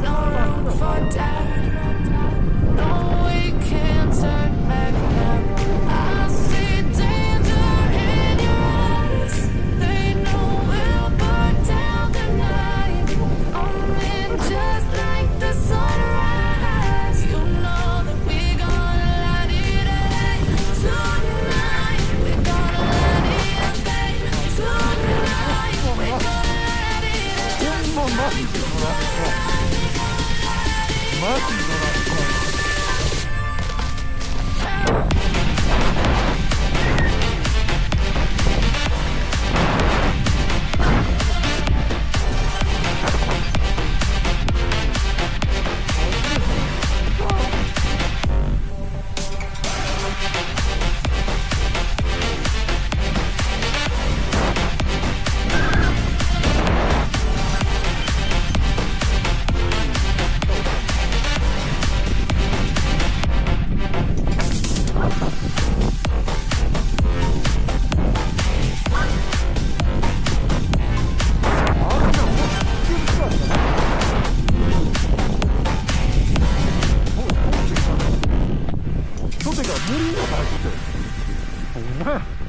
no room for doubt. No, we can't turn back now. I see danger in your eyes. They know we'll burn down tonight. Only just like the sunrise. You know that we gonna light it up tonight. We gonna light it up tonight. We gonna light it up. マジでマジで無理に入ってる。お前